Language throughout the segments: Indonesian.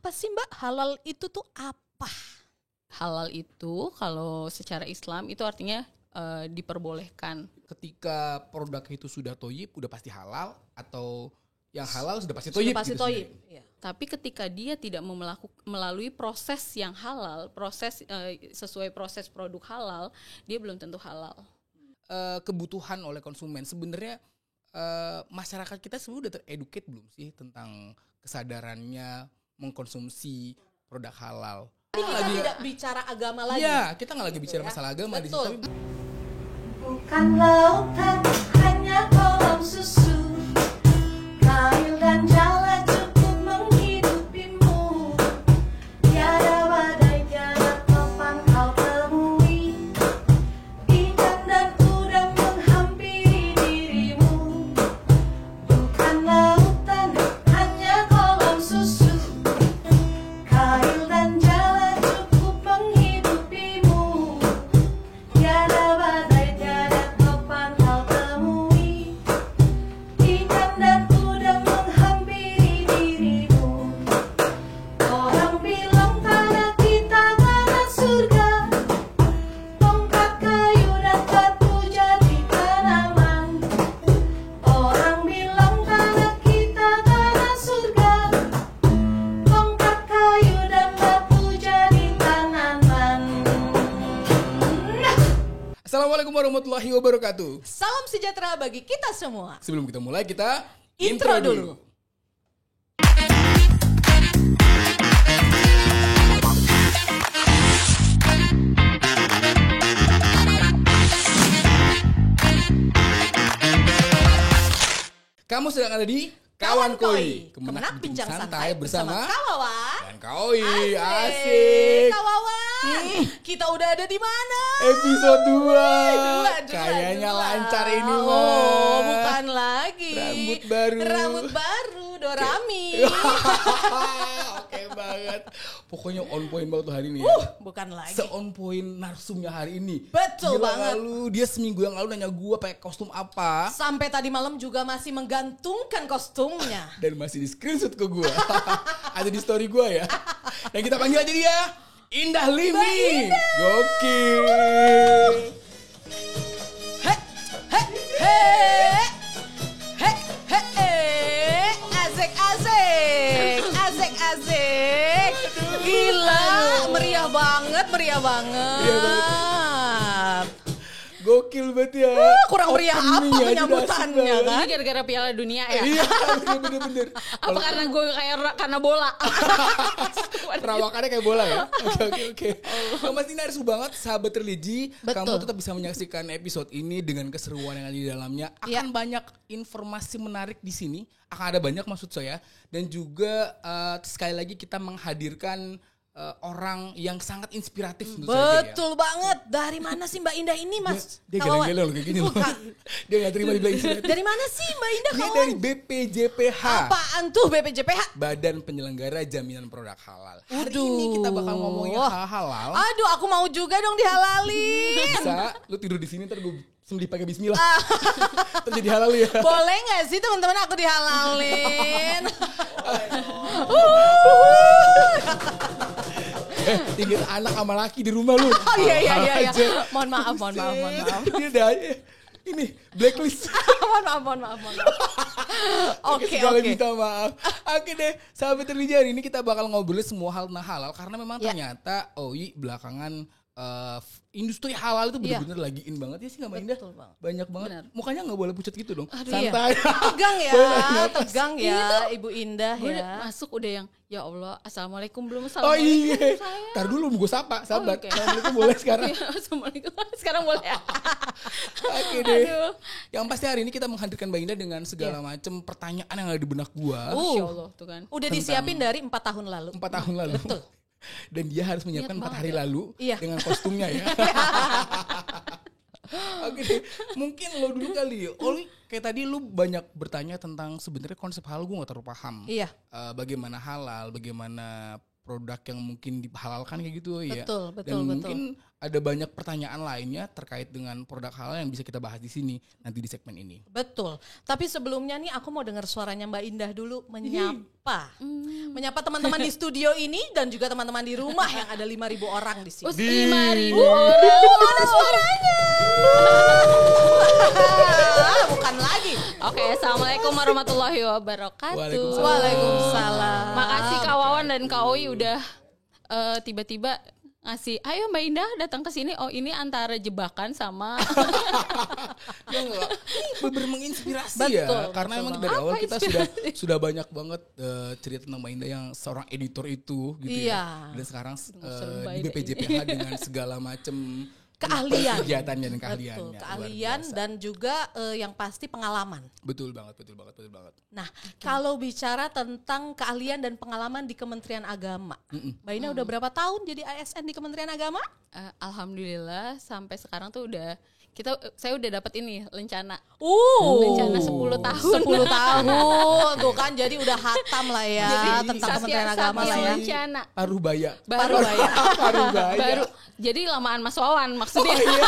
Apa sih Mbak halal itu tuh apa? Halal itu kalau secara Islam itu artinya diperbolehkan. Ketika produk itu sudah toyib, udah pasti halal, atau yang halal sudah pasti toyib. Sudah pasti gitu toyib. sebenarnya. Iya. Tapi ketika dia tidak melalui proses yang halal, proses sesuai proses produk halal, dia belum tentu halal. Kebutuhan oleh konsumen sebenarnya masyarakat kita sebenarnya udah tereducate belum sih tentang kesadarannya mengkonsumsi produk halal? Ini kita tidak bicara agama lagi. Iya, kita nggak lagi bicara masalah agama di sini. Betul. Tapi Bukan lautan, hanya kolam susu. Kail dan jala cukup menghidupimu. Tiada badai, tiada topan kau temui. Ikan dan udang menghampiri dirimu. Bukan lautan, hanya kolam susu. Kail dan jala cukup menghidupimu. Tiada badai, tiada topan kau temui. Ikan dan udang menghampiri dirimu. Orang bilang tanah kita tanah surga. Tongkat kayu dan batu jadi tanaman. Orang bilang tanah kita tanah surga. Tongkat kayu dan batu jadi tanaman. Assalamualaikum warahmatullahi wabarakatuh. Salam sejahtera bagi kita semua. Sebelum kita mulai, kita Intro dulu. Kamu sedang ada di Kawan Koi, Kemenak Bincang Santai bersama Kawawan. dan Koi. Asik. Kawawan. Kita udah ada di mana? Episode 2. Dua. Kayaknya lancar ini mah. Oh, bukan lagi. Rambut baru. Dorami. Oke banget. Pokoknya on point banget tuh hari ini. Bukan lagi. Se-on point narsumnya hari ini. Betul Gila banget. Dia seminggu yang lalu nanya gua pakai kostum apa. Sampai tadi malam juga masih menggantungkan kostumnya. Dan masih di screenshot ke gua. Ada di story gua ya. Dan kita panggil aja dia Indah Limi. Gokil. He, he, he, he, he, he. Asik, asik, asik, asik. Gila, meriah banget, meriah banget. Gokil banget ya. Kurang meriah apa Openingnya aja penyambutannya udah asik kan? Ini gara-gara Piala Dunia ya? Iya, bener-bener. Apa karena gue karena bola? Perawakannya kayak bola ya. Oke. Yang pasti ini seru banget, sahabat religi. Betul. Kamu tetap bisa menyaksikan episode ini dengan keseruan yang ada di dalamnya. Akan banyak informasi menarik di sini. Akan ada banyak maksud saya. Dan juga sekali lagi kita menghadirkan orang yang sangat inspiratif tentu saja ya. Betul banget. Dari mana sih Mbak Indah ini, Mas? Dia Kawawan? geleng-geleng loh kayak gini loh. Bukan. Dia gak terima dibilang inspiratif. Dari mana sih Mbak Indah, Dia kawan? dari BPJPH. Apaan tuh BPJPH? Badan Penyelenggara Jaminan Produk Halal. Hari Aduh. ini kita bakal ngomongin hal halal. Aduh, aku mau juga dong dihalalin. Bisa, lu tidur di sini ntar gue sembelih pakai bismillah. Terus jadi halal ya. Boleh gak sih teman-teman aku dihalalin? Tinggal anak sama laki di rumah lu. Oh iya. Aja. Mohon maaf. Dia udah ini blacklist. Mohon maaf. Oke. Segala minta maaf. Oke deh, sahabat religi, hari ini kita bakal ngobrolin semua hal tentang halal karena memang ternyata belakangan industri halal itu benar-benar lagi in banget ya sih, nggak Mbak Indah? Betul banget. Banyak banget. Benar. Mukanya nggak boleh pucat gitu dong. Aduh, santai. Tegang ya, Boleh, tegang ya Ibu Indah Gue ya. masuk udah yang ya Allah, assalamualaikum belum Oh assalamualaikum iya. saya. Ntar dulu gue sapa, sahabat. oke. Assalamualaikum boleh sekarang. Iya, assalamualaikum sekarang boleh ya. Oke deh. Aduh. Yang pasti hari ini kita menghadirkan Mbak Indah dengan segala macam pertanyaan yang ada di benak gua. Masya Allah tuh kan. Udah disiapin dari 4 tahun lalu. 4 tahun lalu. Betul. Dan dia harus menyiapkan 4 Niat hari banget ya. lalu Iya. dengan kostumnya ya. Oke deh, mungkin lo dulu kali. Oli, kayak tadi lu banyak bertanya tentang sebenarnya konsep halal, gue gak terlalu paham. Iya. Bagaimana halal, bagaimana produk yang mungkin dihalalkan kayak gitu ya. Betul. Dan mungkin ada banyak pertanyaan lainnya terkait dengan produk halal yang bisa kita bahas di sini nanti di segmen ini. Betul. Tapi sebelumnya nih aku mau dengar suaranya Mbak Indah dulu menyapa. Menyapa teman-teman di studio ini dan juga teman-teman di rumah yang ada 5.000 orang di sini. 5.000 orang. Ada suaranya. Bukan lagi. Oke, assalamualaikum warahmatullahi wabarakatuh. Waalaikumsalam. Makasih Kak Wawan dan Kak Oi udah tiba-tiba ngasih, ayo Mbak Indah datang ke sini. Oh, ini antara jebakan sama Ya enggak, bener menginspirasi Betul, ya. Karena betul emang dari awal kita sudah banyak banget cerita tentang Mbak Indah yang seorang editor itu gitu ya. Iya. Dan sekarang Serba di ini. BPJPH dengan segala macam Keahlian. kegiatannya dan keahliannya. Betul, Luar keahlian biasa. dan juga yang pasti pengalaman. Betul banget. Nah, kalau bicara tentang keahlian dan pengalaman di Kementerian Agama, Mbak Ina udah berapa tahun jadi ASN di Kementerian Agama? Alhamdulillah sampai sekarang tuh saya udah dapat ini lencana. Lencana 10 tahun. 10 tahun. Tuh kan jadi udah hatam lah ya tentang Kementerian Agama lah ya. Lencana. Parubaya. Parubaya. Parubaya. Baru. Jadi lamaan Mas Wawan maksudnya. Oh iya.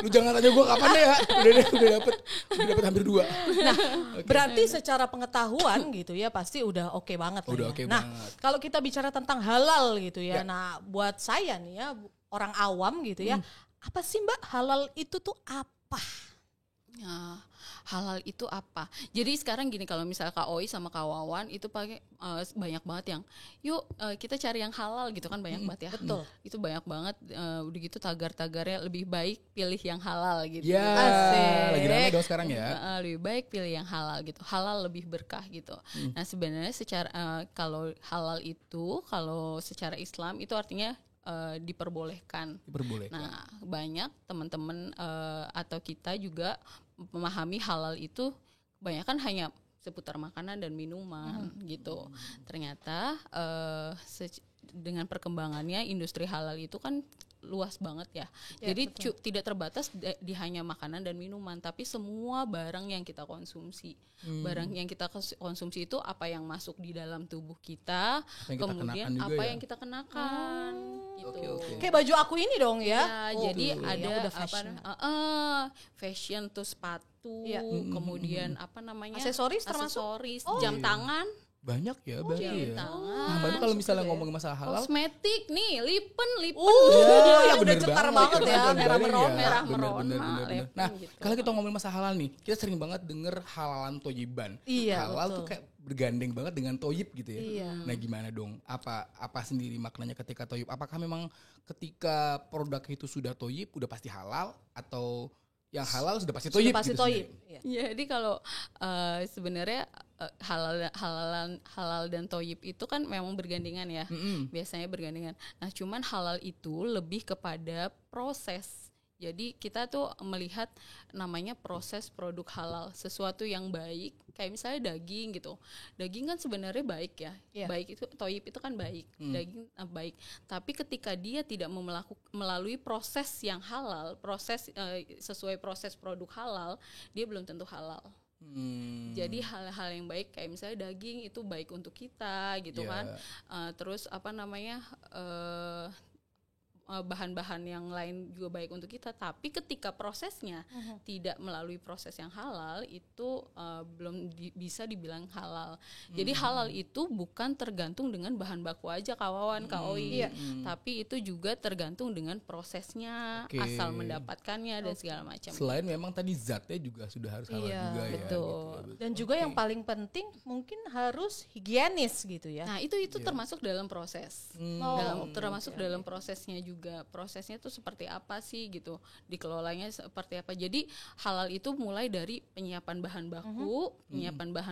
Lu jangan tanya gue kapan deh ya. Udah dapet hampir 2. Nah, berarti secara pengetahuan gitu ya pasti udah oke banget lah Udah ya. oke Nah, banget. kalau kita bicara tentang halal gitu ya. Ya. Nah, buat saya nih ya orang awam gitu ya. Apa sih Mbak halal itu tuh apa? Nah, halal itu apa? Jadi sekarang gini, kalau misalnya Kak Oi sama Kak Wawan itu pakai banyak banget yang yuk kita cari yang halal gitu kan, banyak banget ya. Betul. Itu banyak banget, udah gitu tagar-tagarnya lebih baik pilih yang halal gitu. Ya, Asik. lagi rame dong sekarang ya. Lebih baik pilih yang halal gitu. Halal lebih berkah gitu. Nah, sebenarnya secara kalau halal itu kalau secara Islam itu artinya diperbolehkan. Nah, banyak teman-teman atau kita juga memahami halal itu kebanyakan hanya seputar makanan dan minuman gitu. Ternyata dengan perkembangannya industri halal itu kan luas banget ya. Jadi tidak terbatas di hanya makanan dan minuman, tapi semua barang yang kita konsumsi. Barang yang kita konsumsi itu apa yang masuk di dalam tubuh kita, kemudian apa yang kita kenakan gitu. Oke. Kayak baju aku ini dong ya. Jadi yang ada udah apa fashion. Fashion tuh sepatu, Iya. kemudian apa namanya? Aksesoris termasuk? Aksesoris, jam tangan. Banyak ya berarti Jam ya. tangan. Nah, baru kalau misalnya ngomongin masalah halal. Kosmetik nih, lipen. Ya, bener udah cetar banget ya, Bener merah banget merona. merah Bener, merona, bener. lipen Nah, gitu. kalau kita ngomongin masalah halal nih, kita sering banget denger halalan toyiban. Iya, Halal betul. tuh kayak bergandeng banget dengan toyib gitu ya. Iya. Nah, gimana dong? Apa sendiri maknanya ketika toyib? Apakah memang ketika produk itu sudah toyib udah pasti halal, atau yang halal sudah pasti toyib? Sudah pasti gitu toyib. sebenarnya? Iya. Jadi kalau sebenarnya halal dan toyib itu kan memang bergandengan ya. Biasanya bergandengan. Nah, cuman halal itu lebih kepada proses. Jadi kita tuh melihat namanya proses produk halal, sesuatu yang baik, kayak misalnya daging gitu. Daging kan sebenarnya baik ya. Iya. Baik itu toyib itu kan baik. Daging baik. Tapi ketika dia tidak melalui proses yang halal, proses sesuai proses produk halal, dia belum tentu halal. Jadi hal-hal yang baik kayak misalnya daging itu baik untuk kita gitu kan. Terus apa namanya bahan-bahan yang lain juga baik untuk kita, tapi ketika prosesnya tidak melalui proses yang halal itu belum bisa dibilang halal. Jadi halal itu bukan tergantung dengan bahan baku aja Kak Wawan, Kak Oi, tapi itu juga tergantung dengan prosesnya, asal mendapatkannya dan segala macam. Selain memang tadi zatnya juga sudah harus halal Iya, juga ya. betul. Gitu. Dan juga yang paling penting mungkin harus higienis gitu ya. Nah, itu termasuk dalam proses. Termasuk dalam prosesnya juga. Prosesnya itu seperti apa sih gitu. Dikelolanya seperti apa. Jadi halal itu mulai dari penyiapan bahan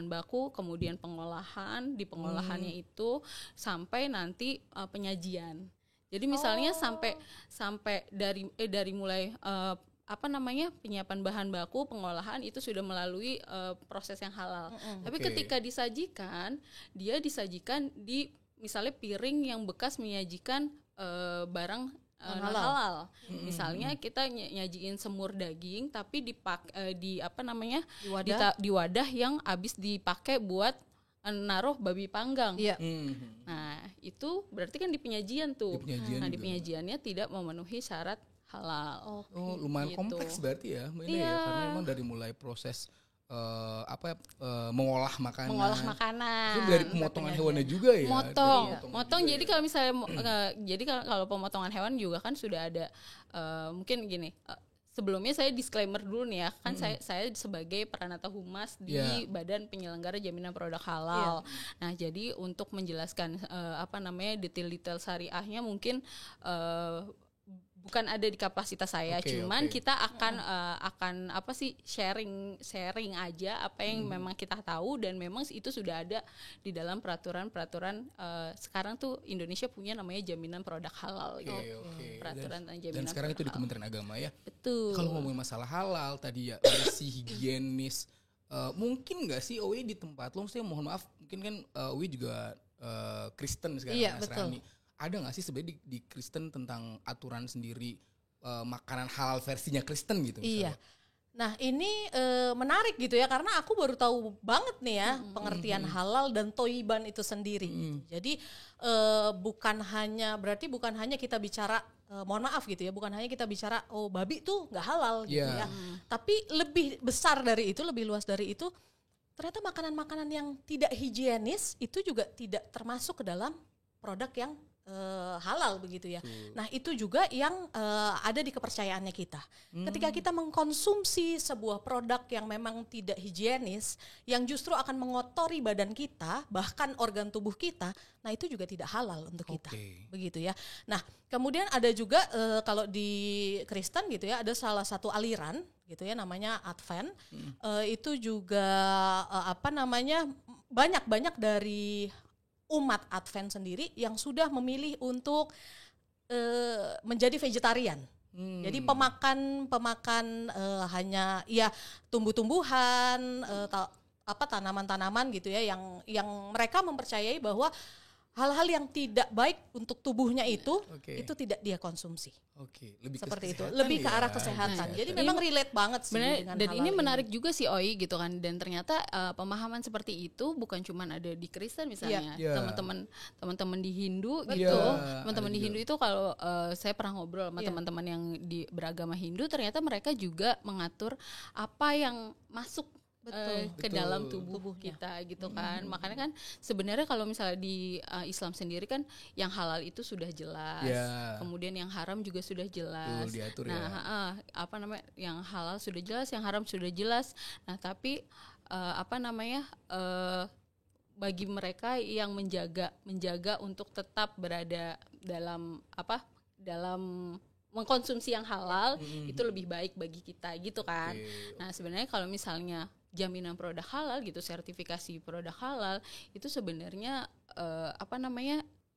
baku, kemudian pengolahan, di pengolahannya itu sampai nanti penyajian. Jadi misalnya sampai dari mulai penyiapan bahan baku, pengolahan itu sudah melalui proses yang halal. Tapi ketika disajikan, dia disajikan di misalnya piring yang bekas menyajikan barang halal. Misalnya kita nyajiin semur daging tapi di wadah yang habis dipakai buat naruh babi panggang. Iya. Nah, itu berarti kan di penyajian tuh. Di penyajiannya tidak memenuhi syarat halal. Oh, lumayan gitu. kompleks berarti ya, ini ya, karena memang dari mulai proses mengolah makanan. Itu dari pemotongan hewannya juga ya. Motong. Jadi kalau misalnya jadi kalau pemotongan hewan juga kan sudah ada mungkin gini. Sebelumnya saya disclaimer dulu nih ya, kan saya sebagai Pranata Humas di Badan Penyelenggara Jaminan Produk Halal. Nah, jadi untuk menjelaskan detail-detail syariahnya mungkin bukan ada di kapasitas saya, kita akan sharing aja apa yang memang kita tahu, dan memang itu sudah ada di dalam peraturan sekarang tuh Indonesia punya namanya jaminan produk halal gitu. Peraturan tentang jaminan. Dan sekarang itu di halal. Kementerian Agama ya. Betul. Kalau ngomongin masalah halal tadi ya, bersih, higienis, mungkin nggak sih Owi di tempat lo, saya mohon maaf, mungkin kan Owi juga Kristen sekarang, Nasrani. Ada nggak sih sebenarnya di Kristen tentang aturan sendiri makanan halal versinya Kristen gitu misalnya? Iya. Nah ini menarik gitu ya, karena aku baru tahu banget nih ya pengertian halal dan toiban itu sendiri. Jadi bukan hanya kita bicara mohon maaf gitu ya, bukan hanya kita bicara babi tuh nggak halal gitu ya. Tapi lebih besar dari itu, lebih luas dari itu, ternyata makanan-makanan yang tidak higienis itu juga tidak termasuk ke dalam produk yang halal begitu ya. Nah itu juga yang ada di kepercayaannya kita. Ketika kita mengkonsumsi sebuah produk yang memang tidak higienis, yang justru akan mengotori badan kita, bahkan organ tubuh kita, nah itu juga tidak halal untuk kita. Begitu ya. Nah kemudian ada juga kalau di Kristen gitu ya, ada salah satu aliran gitu ya, namanya Advent. Itu juga banyak dari umat Advent sendiri yang sudah memilih untuk menjadi vegetarian. Jadi pemakan hanya ya tumbuh-tumbuhan, tanaman-tanaman gitu ya, yang mereka mempercayai bahwa hal-hal yang tidak baik untuk tubuhnya itu tidak dia konsumsi. Lebih seperti itu, lebih ke arah kesehatan. Jadi memang relate banget sih dengan dan halal ini menarik juga sih Oi gitu kan. Dan ternyata pemahaman seperti itu bukan cuma ada di Kristen misalnya, teman-teman di Hindu gitu. Teman-teman di Hindu itu kalau saya pernah ngobrol sama teman-teman yang beragama Hindu, ternyata mereka juga mengatur apa yang masuk ke dalam tubuh kita gitu kan. Makanya kan sebenarnya kalau misalnya di Islam sendiri kan yang halal itu sudah jelas, kemudian yang haram juga sudah jelas. Diatur, yang halal sudah jelas, yang haram sudah jelas. Nah tapi bagi mereka yang menjaga untuk tetap berada dalam mengkonsumsi yang halal, itu lebih baik bagi kita gitu kan. Nah sebenarnya kalau misalnya jaminan produk halal gitu, sertifikasi produk halal itu sebenarnya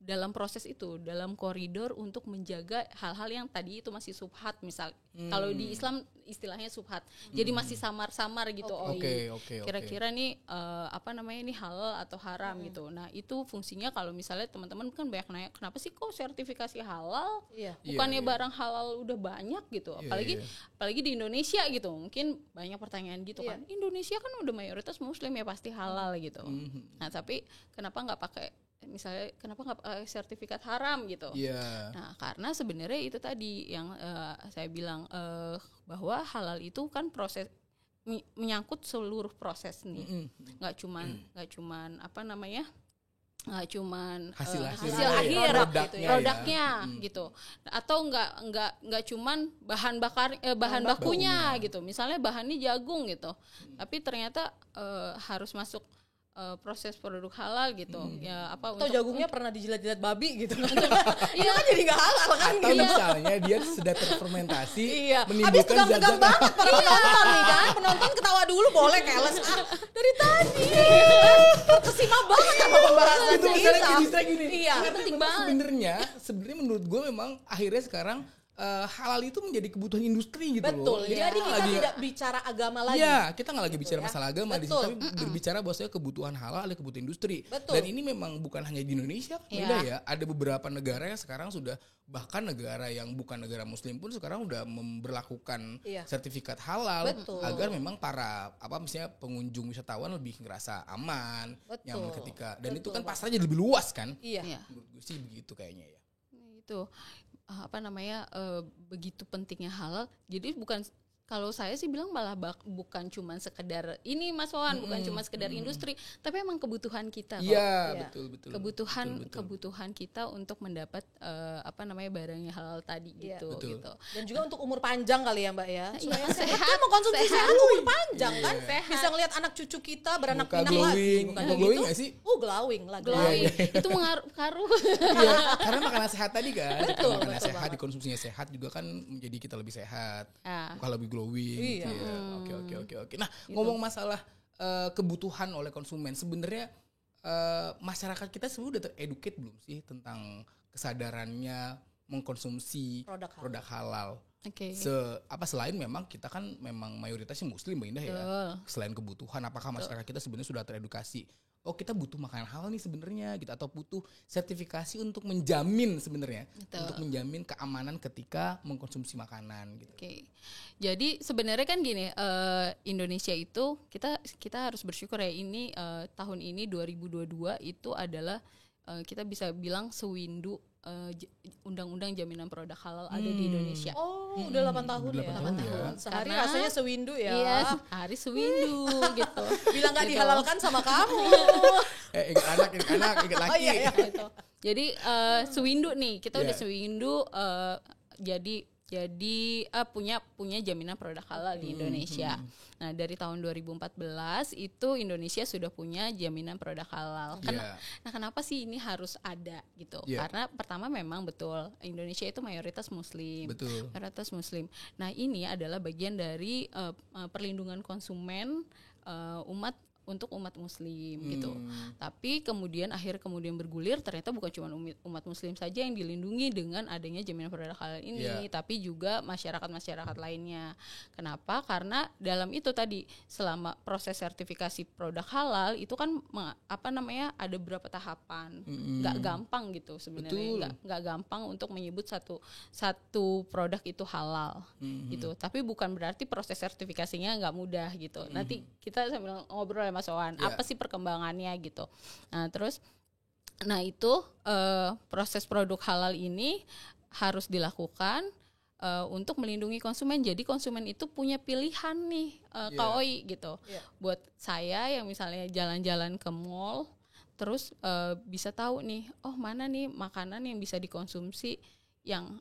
dalam proses itu, dalam koridor untuk menjaga hal-hal yang tadi itu masih subhat, misal kalau di Islam istilahnya subhat, jadi masih samar-samar gitu. Kira-kira nih ini halal atau haram gitu. Nah itu fungsinya kalau misalnya teman-teman kan banyak nanya, kenapa sih kok sertifikasi halal? Bukannya barang halal udah banyak gitu, apalagi di Indonesia gitu, mungkin banyak pertanyaan gitu kan. Indonesia kan udah mayoritas Muslim ya, pasti halal gitu. Nah tapi kenapa nggak pakai sertifikat haram gitu? Nah karena sebenarnya itu tadi yang saya bilang bahwa halal itu kan proses menyangkut seluruh proses nih, nggak cuman hasil akhir produknya gitu, atau nggak cuman bahan bakunya gitu, misalnya bahannya jagung gitu, tapi ternyata harus masuk proses produk halal gitu. Atau jagungnya pernah dijilat-jilat babi gitu. Iya kan jadi nggak halal kan. Atau misalnya dia sudah terfermentasi, habis tegang-tegang banget para penonton nih kan. Penonton ketawa dulu boleh, keles dari tadi. Kesima banget sama pembahasan kita. Gini. Iya, penting banget. Sebenarnya menurut gue memang akhirnya sekarang halal itu menjadi kebutuhan industri gitu Betul. loh. Jadi kita tidak bicara agama lagi. Iya, kita nggak lagi bicara ya. masalah agama di sini, tapi berbicara bahwasanya kebutuhan halal adalah kebutuhan industri. Betul. Dan ini memang bukan hanya di Indonesia, beda ya. Ada beberapa negara yang sekarang sudah, bahkan negara yang bukan negara muslim pun sekarang udah memberlakukan sertifikat halal. Betul. Agar memang para misalnya pengunjung wisatawan lebih ngerasa aman, nyaman ketika, dan itu kan pasarnya lebih luas kan. Iya. Menurut gue sih begitu kayaknya ya. Itu begitu pentingnya halal. Jadi bukan, kalau saya sih bilang malah bukan cuma sekedar ini Mas Wawan, bukan cuma sekedar industri, tapi emang kebutuhan kita kok. Iya, betul. Kebutuhan kita untuk mendapat barang yang halal tadi gitu. Dan juga untuk umur panjang kali ya Mbak ya. Iya, Sehat kan, mau konsumsi sehat umur panjang kan. Bisa ngelihat anak cucu kita beranak pinak lagi. Bukan glowing nggak sih? Glowing lah. Glowing. Itu mengaruh. Iya, karena makanan sehat tadi kan. Betul, makanan betul sehat, banget. dikonsumsinya sehat juga kan menjadi kita lebih sehat. Bukan lebih glowing. Iya. Gitu ya. Oke. Nah, ngomong masalah kebutuhan oleh konsumen, sebenarnya masyarakat kita sebenarnya udah tereducate belum sih tentang kesadarannya mengkonsumsi produk halal? Oke. Selain memang kita kan memang mayoritasnya muslim Mbak Indah ya. Selain kebutuhan, apakah masyarakat kita sebenarnya sudah teredukasi? Oh, kita butuh makanan halal nih sebenarnya gitu, atau butuh sertifikasi untuk menjamin sebenarnya, untuk menjamin keamanan ketika mengkonsumsi makanan gitu. Oke. Jadi sebenarnya kan gini, Indonesia itu kita harus bersyukur ya, ini tahun ini 2022 itu adalah kita bisa bilang sewindu undang-undang jaminan produk halal ada di Indonesia. Oh, udah 8 tahun ya. 8 tahun ya. Sehari Karena- rasanya sewindu ya. Iya, hari sewindu gitu. Bilang gak dihalalkan sama kamu. Ingat anak, ingat laki. Oh iya. Gitu. Jadi sewindu nih, kita udah sewindu jadi punya jaminan produk halal di Indonesia. Nah, dari tahun 2014 itu Indonesia sudah punya jaminan produk halal. Nah, kenapa sih ini harus ada gitu? Karena pertama memang betul Indonesia itu mayoritas muslim. Betul. Mayoritas muslim. Nah, ini adalah bagian dari perlindungan konsumen untuk umat muslim gitu. Tapi kemudian bergulir, ternyata bukan cuma umat muslim saja yang dilindungi dengan adanya jaminan produk halal ini, tapi juga masyarakat lainnya. Kenapa? Karena dalam itu tadi, selama proses sertifikasi produk halal itu kan ada beberapa tahapan. Nggak gampang gitu sebenarnya. Nggak gampang untuk menyebut satu produk itu halal gitu. Tapi bukan berarti proses sertifikasinya nggak mudah gitu. Nanti kita sambil ngobrol Mas Wawan, apa sih perkembangannya gitu. Nah itu proses produk halal ini harus dilakukan untuk melindungi konsumen. Jadi konsumen itu punya pilihan nih, KOI gitu. Buat saya yang misalnya jalan-jalan ke mall, terus bisa tahu nih, oh mana nih makanan yang bisa dikonsumsi yang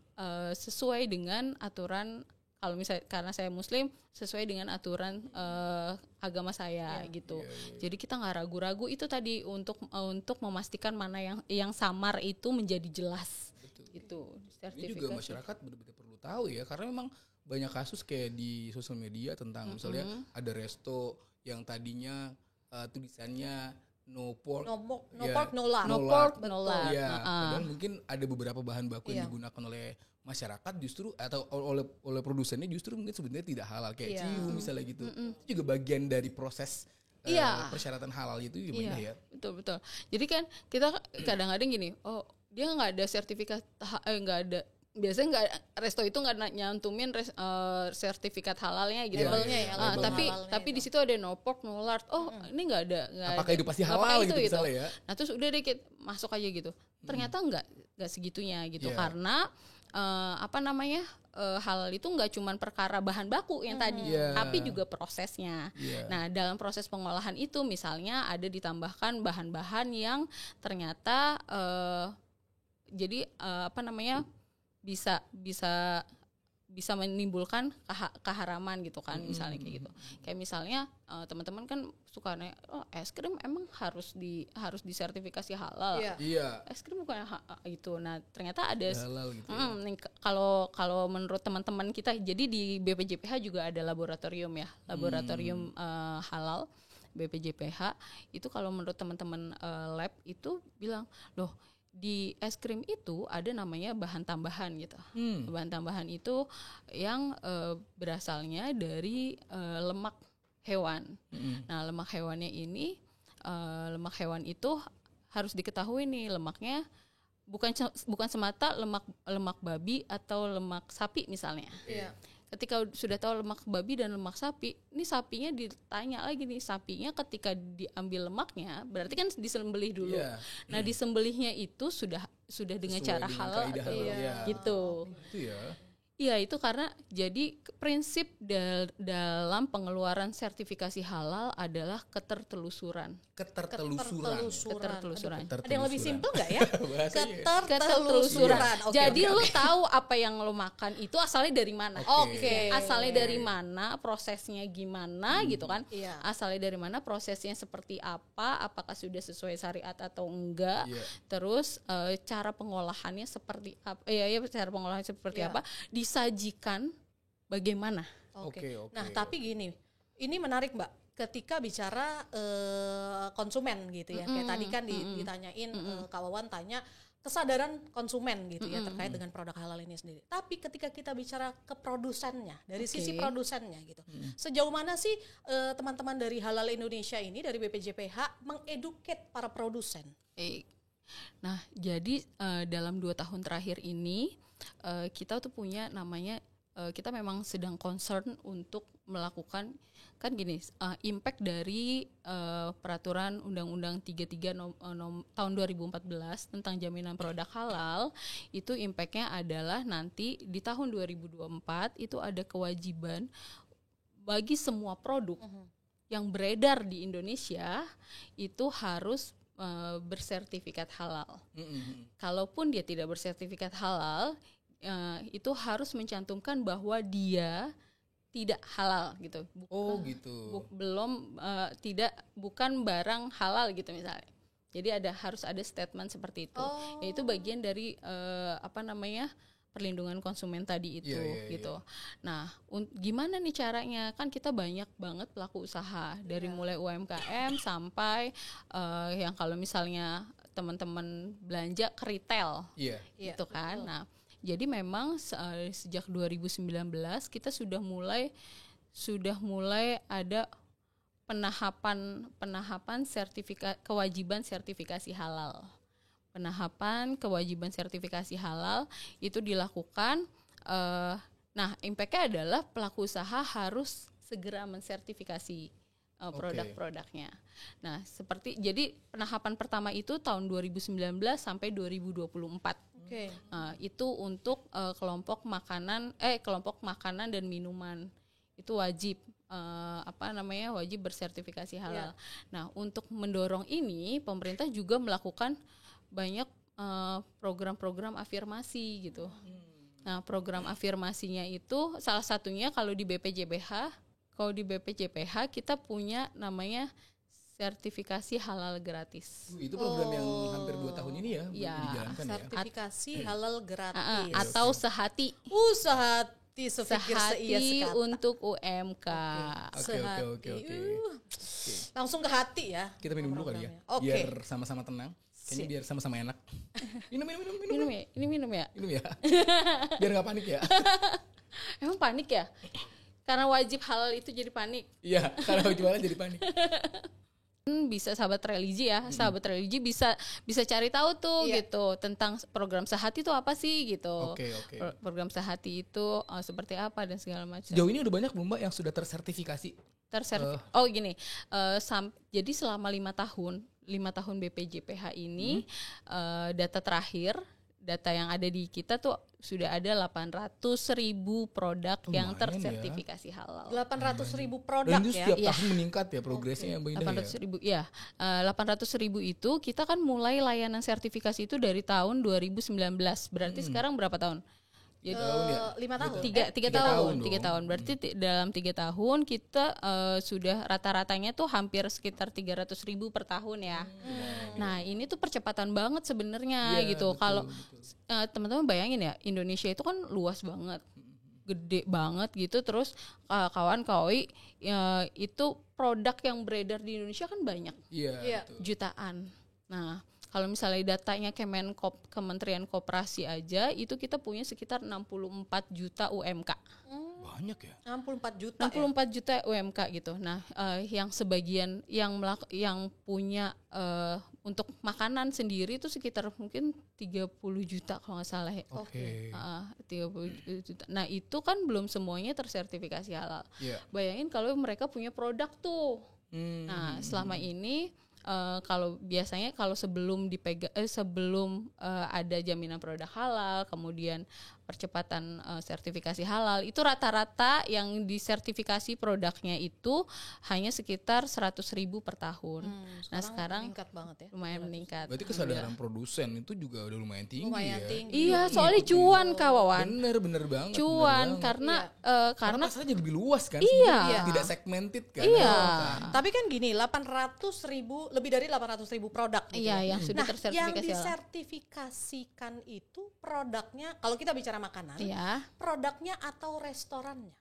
sesuai dengan aturan. Kalau misalnya karena saya muslim, sesuai dengan aturan agama saya gitu. Jadi kita nggak ragu-ragu itu tadi untuk memastikan mana yang samar itu menjadi jelas. Gitu. Ini juga masyarakat benar-benar perlu tahu ya, karena memang banyak kasus kayak di sosial media tentang misalnya ada resto yang tadinya tulisannya no pork, no lard. No pork, no lard. Ya, padahal mungkin ada beberapa bahan baku yang digunakan oleh masyarakat justru atau oleh produsennya justru mungkin sebenarnya tidak halal kayak cium misalnya gitu. Itu juga bagian dari proses persyaratan halal itu gimana ya? Betul. Jadi kan kita kadang-kadang gini, oh dia nggak ada sertifikat, nggak ada. Biasanya nggak, resto itu nggak nyantumin sertifikat halalnya gitu. Tapi di situ ada no pork no lard. Oh ini nggak ada. Apakah itu pasti halal gitu misalnya ya? Nah terus udah deh kita masuk aja gitu. Ternyata nggak segitunya gitu karena halal itu nggak cuma perkara bahan baku yang tadi, tapi juga prosesnya. Nah dalam proses pengolahan itu misalnya ada ditambahkan bahan-bahan yang ternyata bisa menimbulkan keharaman gitu kan, misalnya kayak gitu. Kayak misalnya teman-teman kan suka nanya, oh es krim emang harus disertifikasi halal. Es krim bukan itu. Nah ternyata ada halal gitu. Kalau menurut teman-teman kita, jadi di BPJPH juga ada laboratorium halal. BPJPH itu kalau menurut teman-teman lab itu bilang, loh di es krim itu ada namanya bahan tambahan gitu. Bahan tambahan itu yang berasalnya dari lemak hewan. Nah, lemak hewannya ini, lemak hewan itu harus diketahui nih, lemaknya bukan semata lemak babi atau lemak sapi misalnya. Iya. Ketika sudah tahu lemak babi dan lemak sapi, ini sapinya ditanya lagi nih, sapinya ketika diambil lemaknya berarti kan disembelih dulu. Nah, disembelihnya itu sudah dengan cara halal atau gitu. Itu ya. Iya, itu karena jadi prinsip dalam pengeluaran sertifikasi halal adalah ketertelusuran. Ketertelusuran. Ada yang lebih simpel nggak ya? Ketertelusuran. Jadi lu tahu apa yang lu makan itu asalnya dari mana? Oke. Asalnya dari mana, prosesnya gimana gitu kan? Iya. Asalnya dari mana, prosesnya seperti apa? Apakah sudah sesuai syariat atau enggak? Terus cara pengolahannya seperti apa? Cara pengolahannya seperti apa? Disajikan bagaimana? Oke. Nah, tapi gini, ini menarik Mbak. Ketika bicara konsumen gitu ya, kayak tadi kan ditanyain, Kak Wawan tanya kesadaran konsumen gitu ya terkait dengan produk halal ini sendiri. Tapi ketika kita bicara ke produsennya, dari sisi produsennya gitu, sejauh mana sih teman-teman dari Halal Indonesia ini, dari BPJPH mengeduket para produsen? Nah, jadi dalam 2 tahun terakhir ini kita tuh punya namanya, kita memang sedang concern untuk melakukan, kan gini, impact dari peraturan Undang-Undang 33 tahun 2014 tentang jaminan produk halal, itu impactnya adalah nanti di tahun 2024 itu ada kewajiban bagi semua produk yang beredar di Indonesia itu harus bersertifikat halal. Kalaupun dia tidak bersertifikat halal, itu harus mencantumkan bahwa dia tidak halal gitu. Bukan barang halal gitu misalnya. Jadi harus ada statement seperti itu. Yaitu bagian dari perlindungan konsumen tadi itu gitu. Nah, gimana nih caranya? Kan kita banyak banget pelaku usaha dari mulai UMKM sampai yang kalau misalnya teman-teman belanja ke retail, gitu kan. Nah, jadi memang sejak 2019 kita sudah mulai ada penahapan kewajiban sertifikasi halal. Penahapan kewajiban sertifikasi halal itu dilakukan. Nah, impact-nya adalah pelaku usaha harus segera mensertifikasi produk-produknya. Nah, jadi penahapan pertama itu tahun 2019 sampai 2024. Itu untuk kelompok makanan dan minuman itu wajib wajib bersertifikasi halal. Nah, untuk mendorong ini pemerintah juga melakukan banyak program-program afirmasi gitu. Nah, program afirmasinya itu salah satunya kalau di BPJPH kita punya namanya sertifikasi halal gratis. Itu program yang hampir 2 tahun ini ya dijalankan sertifikasi halal gratis. Atau sehati. Sehati untuk UMK. Oke. Langsung ke hati ya. Kita minum dulu kali ya. Biar sama-sama tenang. Kayaknya biar sama-sama enak. Minum ya. Ini minum ya. Biar nggak panik ya. Emang panik ya? Karena wajib halal itu jadi panik. Iya, karena wajib halal jadi panik. Bisa sahabat religi sahabat religi bisa cari tahu tuh gitu tentang program sehati itu apa sih gitu. Program sehati itu seperti apa dan segala macam. Sejauh ini udah banyak belum Mbak yang sudah tersertifikasi? Jadi selama 5 tahun BPJPH ini data yang ada di kita tuh sudah ada 800.000 produk yang tersertifikasi halal. 800.000 produk. Dan itu setiap tahun meningkat ya progresnya Mbak Indah 800.000 ya. 800.000 itu kita kan mulai layanan sertifikasi itu dari tahun 2019. Berarti sekarang berapa tahun? Jadi 5 tahun. 3 tahun. Berarti dalam 3 tahun kita sudah rata-ratanya tuh hampir sekitar 300.000 per tahun ya. Nah, ini tuh percepatan banget sebenarnya gitu. Kalau teman-teman bayangin ya, Indonesia itu kan luas banget. Gede banget gitu. Terus kawan-kawan itu produk yang beredar di Indonesia kan banyak. Jutaan. Nah, Kalau misalnya datanya Kementerian Koperasi aja itu kita punya sekitar 64 juta UMK. Banyak ya. 64 juta. 64 juta UMK gitu. Nah, yang sebagian yang punya untuk makanan sendiri itu sekitar mungkin 30 juta kalau nggak salah ya. Oke. 30 juta. Nah, itu kan belum semuanya tersertifikasi halal. Yeah. Bayangin kalau mereka punya produk tuh. Nah, selama ini kalau biasanya kalau sebelum ada jaminan produk halal, kemudian percepatan sertifikasi halal, itu rata-rata yang disertifikasi produknya itu hanya sekitar 100.000 per tahun. Nah sekarang meningkat banget ya. lumayan meningkat. Berarti kesadaran produsen itu juga udah lumayan tinggi ya. Iya, soalnya cuan kawan. Bener banget. Cuan bener karena karena pasarnya jadi lebih luas kan. Iya. Tidak segmented kan. Iya. Tapi kan gini, 800.000, lebih dari 800.000 produk gitu. Iya, yang sudah Nah, tersertifikasi yang halal. disertifikasikan itu produknya, kalau kita bicara makanan, Iya. produknya atau restorannya?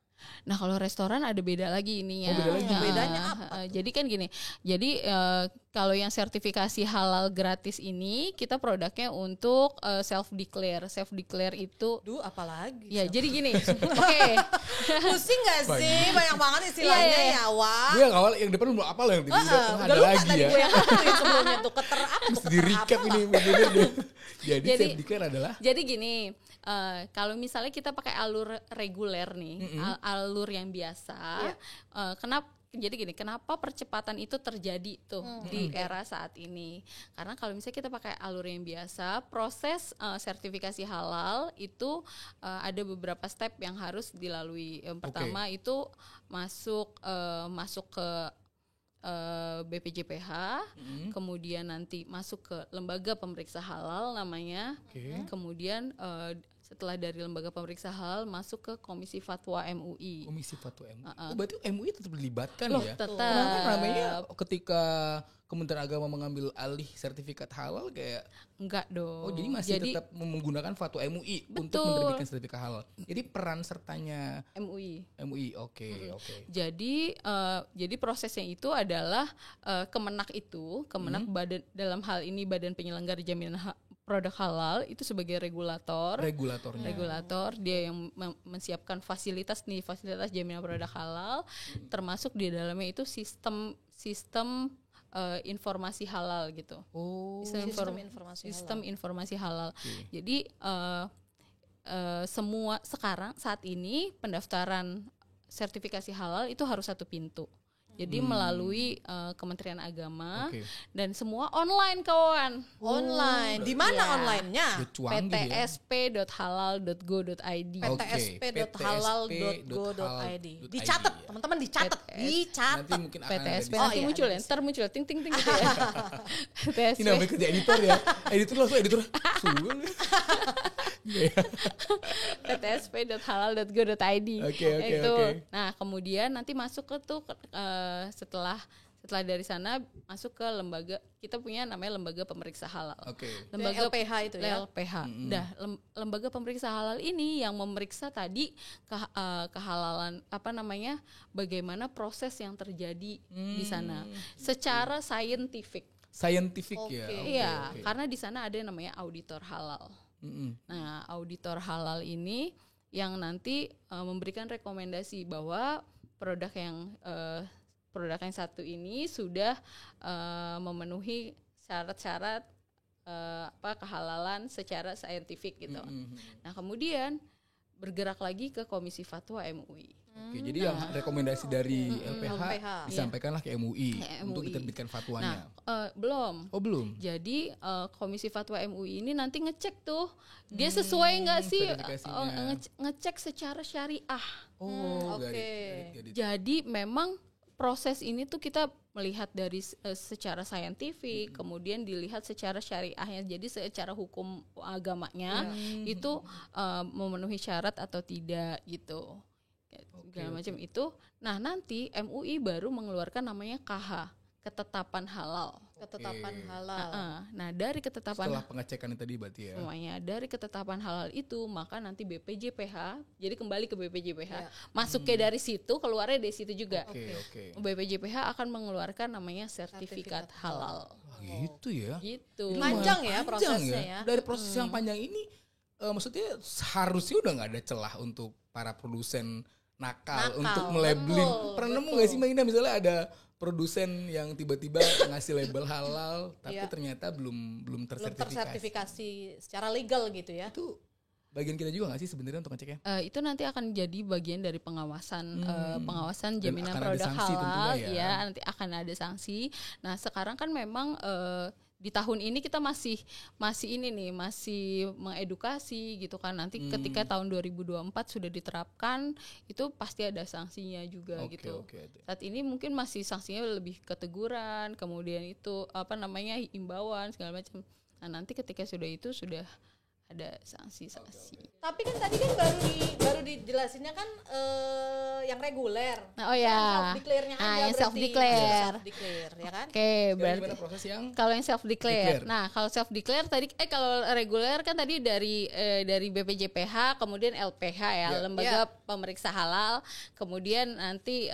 Nah kalau restoran ada beda lagi ininya. Oh, beda lagi. Bedanya apa Jadi kan gini, jadi kalau yang sertifikasi halal gratis ini kita produknya untuk self declare. Self declare itu, Duh, apalagi? ya jadi gini, oke. Pusing gak sih? Banyak banget istilahnya Iya. ya, Wak. Gue yang awal yang depan belum apa lah yang tiba-tiba Udah ada lupa lagi tadi ya. gue yang ngomongin sebelumnya tuh keter apa tuh, Terus keter di recap apa? ini bener. Jadi Jadi- self declare adalah Jadi gini, kalau misalnya kita pakai alur reguler nih, alur yang biasa, kenapa percepatan itu terjadi tuh di era saat ini? Karena kalau misalnya kita pakai alur yang biasa, proses sertifikasi halal itu ada beberapa step yang harus dilalui. Yang pertama itu masuk ke BPJPH, kemudian nanti masuk ke lembaga pemeriksa halal namanya, kemudian setelah dari lembaga pemeriksa halal masuk ke Komisi Fatwa MUI. Komisi Fatwa MUI. Oh, berarti MUI tetap dilibatkan Loh, ya? tetap. Kenapa namanya ketika Kementerian Agama mengambil alih sertifikat halal kayak Enggak dong. oh jadi masih tetap menggunakan Fatwa MUI untuk Betul. menerbitkan sertifikat halal. Jadi peran sertanya MUI. oke. Jadi prosesnya itu adalah Kemenak badan, dalam hal ini Badan Penyelenggara Jaminan Produk Halal itu sebagai Regulatornya. regulator, dia yang mensiapkan fasilitas jaminan produk halal, termasuk di dalamnya itu sistem informasi halal gitu. Oh. Sistem informasi halal. Jadi semua sekarang saat ini pendaftaran sertifikasi halal itu harus satu pintu. Jadi melalui Kementerian Agama dan semua online kawan. Online. Di mana online-nya? ptsp.halal.go.id. ptsp.halal.go.id. Dicatat, teman-teman, dicatat. Nanti mungkin akan PTSP ada nanti muncul ya, ntar muncul ting ting ting gitu ya. ini namanya kerja editor ya. Editor langsung editor. ptsp.halal.go.id. Oke. Nah, kemudian nanti masuk ke tuh setelah dari sana masuk ke lembaga, kita punya namanya lembaga pemeriksa halal. Lembaga LPH itu ya. LPH. Lembaga pemeriksa halal ini yang memeriksa tadi kehalalan bagaimana proses yang terjadi di sana secara saintifik. Ya. Iya, karena di sana ada yang namanya auditor halal. Nah, auditor halal ini yang nanti memberikan rekomendasi bahwa produk yang satu ini sudah memenuhi syarat-syarat kehalalan secara saintifik gitu. Nah, kemudian bergerak lagi ke Komisi Fatwa MUI. Jadi yang rekomendasi dari LPH disampaikanlah ke MUI untuk diterbitkan fatwanya. Belum. Oh, belum. Jadi Komisi Fatwa MUI ini nanti ngecek tuh dia sesuai nggak sih, ngecek secara syariah. Jadi memang proses ini tuh kita melihat dari secara saintifik, kemudian dilihat secara syariahnya. Jadi secara hukum agamanya itu memenuhi syarat atau tidak gitu. Segala macam itu. Nah, nanti MUI baru mengeluarkan namanya KH, ketetapan halal. Ketetapan halal. Nah, dari ketetapan Setelah pengecekan tadi berarti ya. semuanya dari ketetapan halal itu, maka nanti BPJPH, jadi kembali ke BPJPH, masuknya dari situ, keluarnya dari situ juga. Oke. BPJPH akan mengeluarkan namanya sertifikat halal. Gitu ya. Gitu. Panjang ya Panjang prosesnya ya. Dari proses yang panjang ini, maksudnya seharusnya udah nggak ada celah untuk para produsen nakal untuk melabeling. Pernah nemu nggak sih Mbak Indah misalnya ada produsen yang tiba-tiba ngasih label halal tapi ternyata belum tersertifikasi secara legal gitu ya. Itu bagian kita juga nggak sih sebenarnya untuk ngeceknya? Itu nanti akan jadi bagian dari pengawasan jaminan akan ada produk sanksi halal tentunya ya. nanti akan ada sanksi. Nah, sekarang kan memang di tahun ini kita masih mengedukasi gitu kan. Nanti ketika tahun 2024 sudah diterapkan, itu pasti ada sanksinya juga gitu. Saat ini mungkin masih sanksinya lebih ke teguran, kemudian itu imbauan segala macam. Nah, nanti ketika sudah ada sanksi-sanksi. Tapi kan tadi kan baru dijelasinnya kan yang reguler. Oh ya. Self declare-nya aja yang berarti. self declare. Self declare ya kan? Oke, berarti Gimana proses yang kalau yang self declare. Nah, kalau self declare tadi kalau reguler kan tadi dari BPJPH, kemudian LPH ya, lembaga pemeriksa halal, kemudian nanti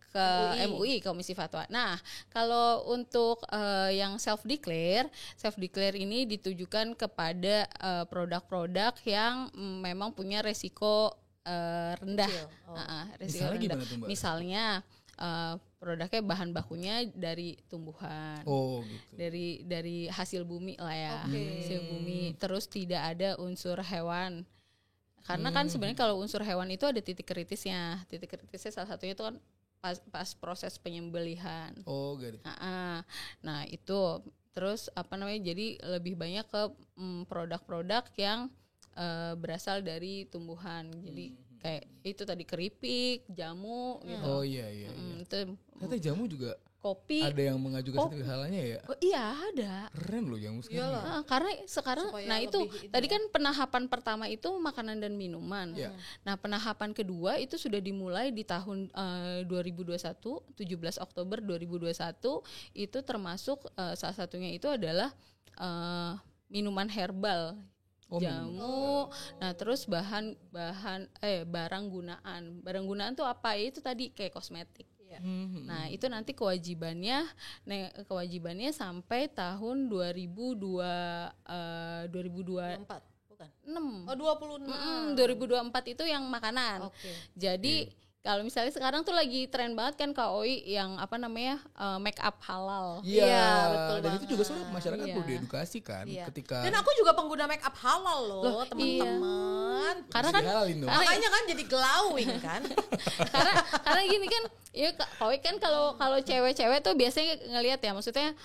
ke MUI Komisi Fatwa. Nah, kalau untuk yang self declare ini ditujukan kepada produk-produk yang memang punya resiko rendah. Resiko rendah. Misalnya produknya bahan bakunya dari tumbuhan. gitu. Dari hasil bumi lah ya. Hasil bumi. Terus tidak ada unsur hewan. Karena kan sebenarnya kalau unsur hewan itu ada titik kritisnya. Titik kritisnya salah satunya itu kan pas proses penyembelihan. Gitu. Nah, itu terus jadi lebih banyak ke produk-produk yang berasal dari tumbuhan. Jadi kayak itu tadi keripik, jamu gitu. Itu ternyata jamu juga kopi. Ada yang mengajukan sertifikat halalnya ya? Oh iya, ada. Keren loh jamu sekarang. Karena sekarang supaya itu tadi kan penahapan pertama itu makanan dan minuman. Nah, penahapan kedua itu sudah dimulai di tahun 2021, 17 Oktober 2021, itu termasuk salah satunya itu adalah minuman herbal. Jamu. Nah, terus barang gunaan tuh apa? Itu tadi kayak kosmetik. Nah, itu nanti kewajibannya sampai tahun 2024 bukan? 6. 26. 2024 itu yang makanan. Jadi kalau misalnya sekarang tuh lagi tren banget kan KOI yang make up halal. Iya, betul dan banget. itu juga sebenarnya masyarakat perlu diedukasi kan ketika. Dan aku juga pengguna make up halal loh, teman-teman. Karena kan makanya kan jadi glowing kan. karena gini kan, ya KOI kan kalau cewek-cewek tuh biasanya ngelihat ya, maksudnya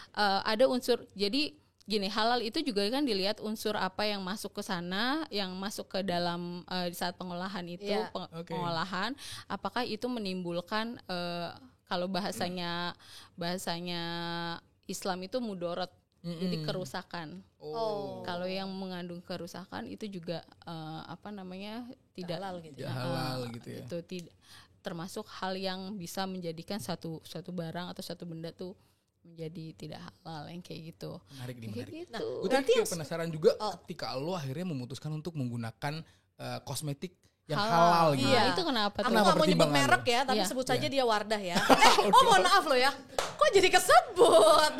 ada unsur. Jadi gini, halal itu juga kan dilihat unsur apa yang masuk ke sana, yang masuk ke dalam di saat pengolahan itu, pengolahan, apakah itu menimbulkan kalau bahasanya Islam itu mudorot, jadi kerusakan. Kalau yang mengandung kerusakan itu juga tidak halal gitu. Halal gitu ya. Itu tidak termasuk hal yang bisa menjadikan satu barang atau satu benda tuh menjadi tidak halal, yang kayak gitu. Menarik. Gitu. Nah, gue tadi penasaran juga ketika lo akhirnya memutuskan untuk menggunakan kosmetik yang halal gitu. Iya, itu kenapa tuh? Aku gak mau nyebut merek ya, tapi sebut saja dia Wardah ya. Mohon maaf lo ya. Kok jadi kesebut?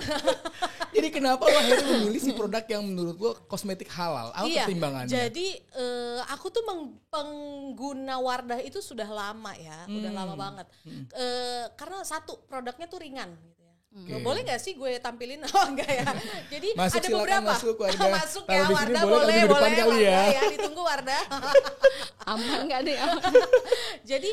Jadi kenapa lo akhirnya memilih si produk yang menurut lo kosmetik halal? Apa pertimbangannya? Jadi aku tuh pengguna Wardah itu sudah lama ya, udah lama banget. Karena satu, produknya tuh ringan gitu. Boleh gak sih gue tampilin? Enggak ya. Jadi masuk, ada beberapa. Masuk ya Wardah, boleh ya. Ditunggu Wardah. Aman gak deh? Jadi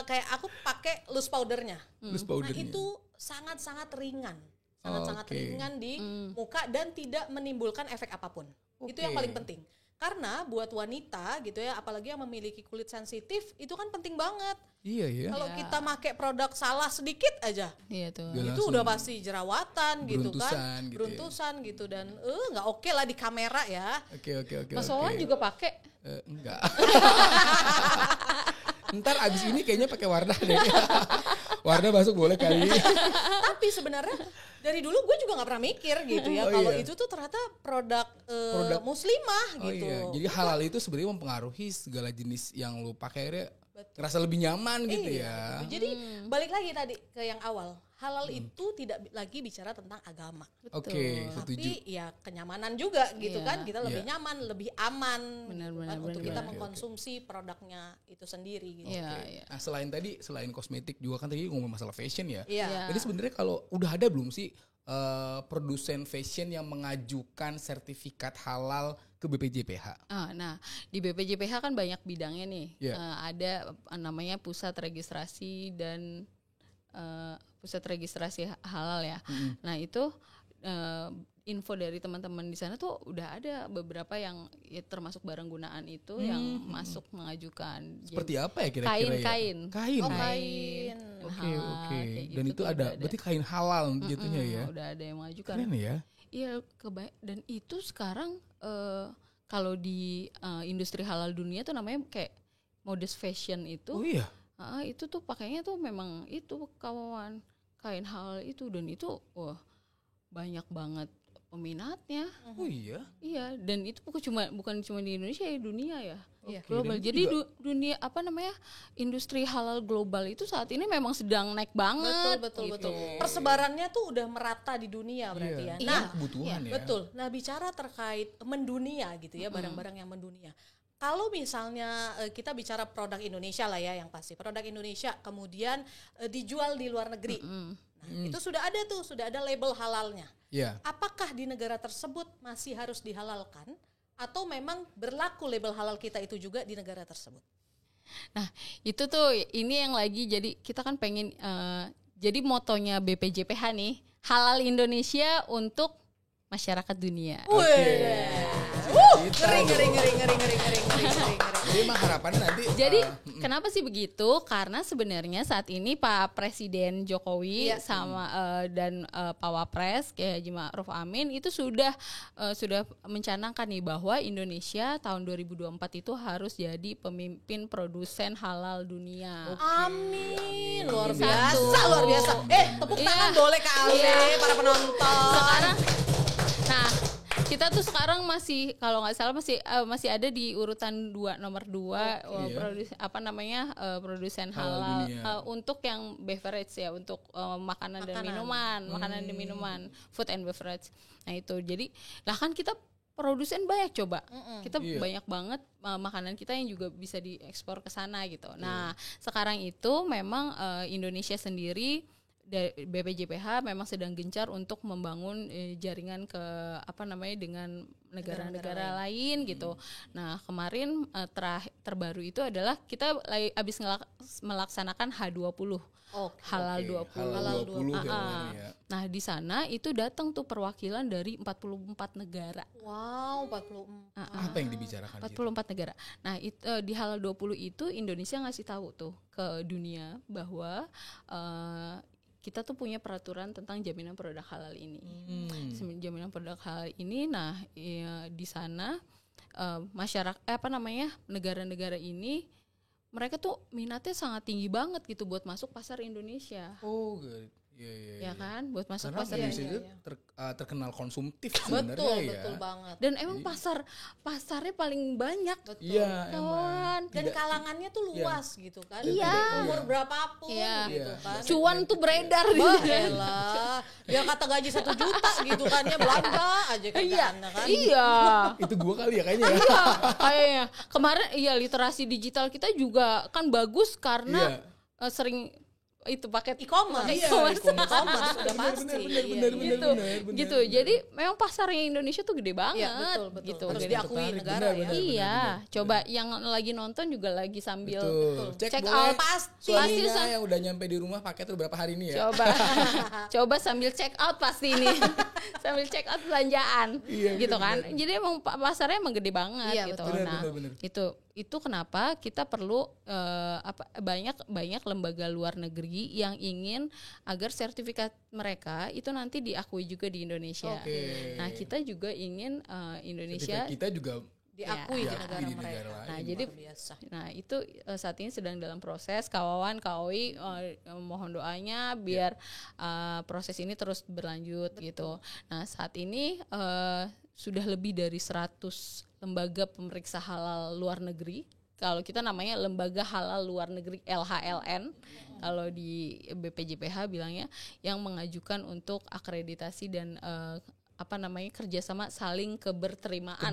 kayak aku pakai loose powdernya. Nah, itu sangat-sangat ringan. Sangat-sangat ringan di muka dan tidak menimbulkan efek apapun. Itu yang paling penting. Karena buat wanita gitu ya, apalagi yang memiliki kulit sensitif, itu kan penting banget. Iya. Kalau kita pakai produk salah sedikit aja, itu udah pasti jerawatan gitu kan, beruntusan gitu, dan nggak oke lah di kamera ya. Oke. Mas Wawan juga pakai? Enggak. Ntar abis ini kayaknya pakai Wardah deh. Warna masuk boleh kali. Tapi sebenarnya dari dulu gue juga nggak pernah mikir gitu ya kalau itu tuh ternyata produk muslimah gitu. Iya. Jadi halal itu sebenarnya mempengaruhi segala jenis yang lu pakai akhirnya ngerasa lebih nyaman gitu ya. Gitu. Jadi balik lagi tadi ke yang awal, halal itu tidak lagi bicara tentang agama. Oke, setuju. Tapi ya kenyamanan juga gitu kan, kita lebih nyaman, lebih aman untuk kita mengkonsumsi produknya itu sendiri gitu. Nah, selain kosmetik juga kan tadi ngomong masalah fashion ya. Iya. Jadi sebenarnya kalau udah ada belum sih produsen fashion yang mengajukan sertifikat halal ke BPJPH? Nah, di BPJPH kan banyak bidangnya nih. Ada namanya pusat registrasi dan pusat registrasi halal ya. Nah itu info dari teman-teman di sana tuh udah ada beberapa yang ya, termasuk barang gunaan itu yang masuk mengajukan. Seperti apa ya kira-kira? Kain. Kain. Oke. Dan itu ada, berarti kain halal jatuhnya ya? Udah ada yang mengajukan. Keren ya? Iya, dan itu sekarang kalau di industri halal dunia tuh namanya kayak modest fashion itu. Oh iya? Itu tuh pakainya tuh memang itu kawan kain halal itu, dan itu banyak banget peminatnya. Oh iya? Iya, dan itu bukan cuma di Indonesia ya, dunia ya. Okay, Global. Jadi dunia industri halal global itu saat ini memang sedang naik banget. Betul. Persebarannya tuh udah merata di dunia berarti ya. Nah, kebutuhan ya. Betul. Nah, bicara terkait mendunia gitu ya, barang-barang yang mendunia. Kalau misalnya kita bicara produk Indonesia lah ya, yang pasti produk Indonesia kemudian dijual di luar negeri. Nah, itu sudah ada label halalnya. Yeah. Apakah di negara tersebut masih harus dihalalkan atau memang berlaku label halal kita itu juga di negara tersebut? Nah, itu tuh ini yang lagi, jadi kita kan pengen jadi motonya BPJPH nih, halal Indonesia untuk masyarakat dunia. Ngeri. Jadi emang harapannya nanti. Jadi kenapa sih begitu? Karena sebenarnya saat ini Pak Presiden Jokowi sama dan Pak Wapres kayak Haji Ma'ruf Amin itu sudah mencanangkan nih bahwa Indonesia tahun 2024 itu harus jadi pemimpin produsen halal dunia. Amin. Luar biasa. Tepuk tangan boleh kali para penonton. Sekarang kita tuh sekarang masih kalau nggak salah masih ada di urutan nomor 2 produsen halal untuk yang beverage ya, untuk makanan dan minuman, food and beverage. Nah itu jadi kan kita produsen banyak coba. Kita banyak banget makanan kita yang juga bisa diekspor ke sana gitu. Nah, sekarang itu memang Indonesia sendiri BPJPH memang sedang gencar untuk membangun jaringan dengan negara-negara lain gitu. Nah, kemarin terbaru itu adalah kita habis melaksanakan H20. Halal 20. Nah, di sana itu datang tuh perwakilan dari 44 negara. Wow, 44. Apa yang dibicarakan 44 negara. Nah, di Halal 20 itu Indonesia ngasih tahu tuh ke dunia bahwa kita tuh punya peraturan tentang jaminan produk halal ini. Jaminan produk halal ini, di sana masyarakat negara-negara ini mereka tuh minatnya sangat tinggi banget gitu buat masuk pasar Indonesia. Oh, good. Iya. Ya kan, buat masuk karena pasar Indonesia itu terkenal konsumtif sebenarnya ya. Betul banget. Dan emang pasarnya paling banyak. Iya, kawan. Dan kalangannya tuh luas gitu kan. Iya. Umur berapapun gitu kan. Cuan tuh beredar. Elah. Dia kata gaji 1 juta gitu kan ya, belanja aja ke sana kan. Iya. Itu gua kali ya kayaknya. Iya, kayaknya. Kemarin literasi digital kita juga kan bagus karena sering itu paket e-commerce. Udah pasti. Bener. Gitu. Jadi memang pasarnya Indonesia tuh gede banget. Iya, betul. Gitu. Harus Jadi diakui negara ya. Iya. Coba yang lagi nonton juga lagi sambil cek out pasti. Suaminya yang udah nyampe di rumah paket tuh berapa hari ini ya. Coba sambil check out pasti ini. Sambil check out belanjaan. Gitu kan. Jadi emang pasarnya emang gede banget gitu. Bener. Itu kenapa kita perlu banyak lembaga luar negeri yang ingin agar sertifikat mereka itu nanti diakui juga di Indonesia. Nah, kita juga ingin Indonesia sertifikat kita juga diakui di negara di mereka. negara lain. Nah, jadi biasa. nah itu saat ini sedang dalam proses. Kawan KOI mohon doanya biar proses ini terus berlanjut gitu. Nah, saat ini sudah lebih dari 100 lembaga pemeriksa halal luar negeri. Kalau kita namanya Lembaga Halal Luar Negeri LHLN, kalau di BPJPH bilangnya, yang mengajukan untuk akreditasi dan kerjasama saling keberterimaan.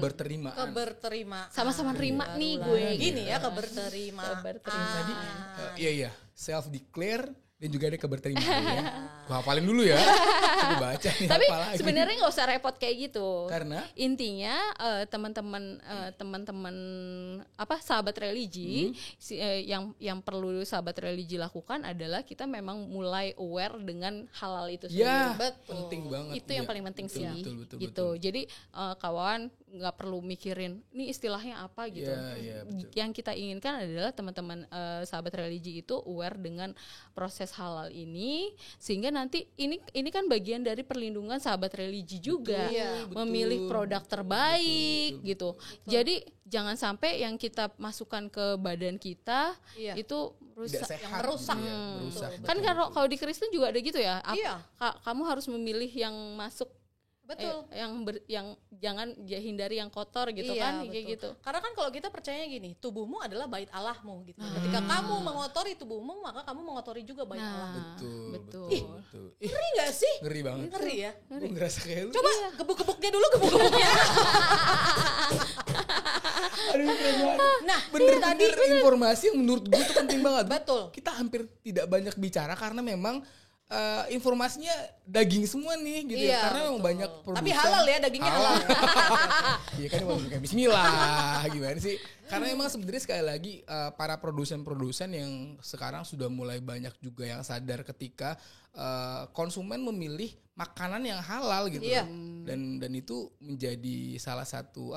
Sama-sama terima nih gue. Gini ya, keberterimaan. Tadi iya self declare dan juga ada keberterimaan ya. Gua hafalin dulu ya. Coba baca nih. Tapi sebenarnya nggak usah repot kayak gitu. Karena intinya teman-teman sahabat religi yang perlu sahabat religi lakukan adalah kita memang mulai aware dengan halal itu sendiri. Ya, penting banget. Itu yang paling penting sih. Betul. Gitu. Jadi kawan nggak perlu mikirin ini istilahnya apa gitu. Yang kita inginkan adalah teman-teman sahabat religi itu aware dengan proses halal ini, sehingga nanti ini kan bagian dari perlindungan sahabat religi juga. Memilih produk terbaik gitu. Jadi jangan sampai yang kita masukkan ke badan kita itu rusak. Yang merusak. Kan kalau di Kristen juga ada gitu ya. Kamu harus memilih yang masuk. Betul. Yang jangan hindari yang kotor gitu kan, kayak gitu. Karena kan kalau kita percaya gini, tubuhmu adalah bait Allahmu gitu. Ketika kamu mengotori tubuhmu, maka kamu mengotori juga bait Allah. Betul. Ngeri nggak sih? Ngeri banget. Ngeri ya. Gue ngerasa kayak lu. Coba gebuk-gebuknya dulu, gebuk-gebuknya. Aduh, keren banget. Nah, bener-bener informasi yang menurut gue itu penting banget. Betul. Kita hampir tidak banyak bicara karena memang informasinya daging semua nih gitu ya. Karena memang banyak produsen. Tapi halal ya, dagingnya halal. Iya kan emang kayak bismillah gimana sih. Karena emang sebenarnya sekali lagi para produsen-produsen yang sekarang sudah mulai banyak juga yang sadar ketika konsumen memilih makanan yang halal gitu. Dan itu menjadi salah satu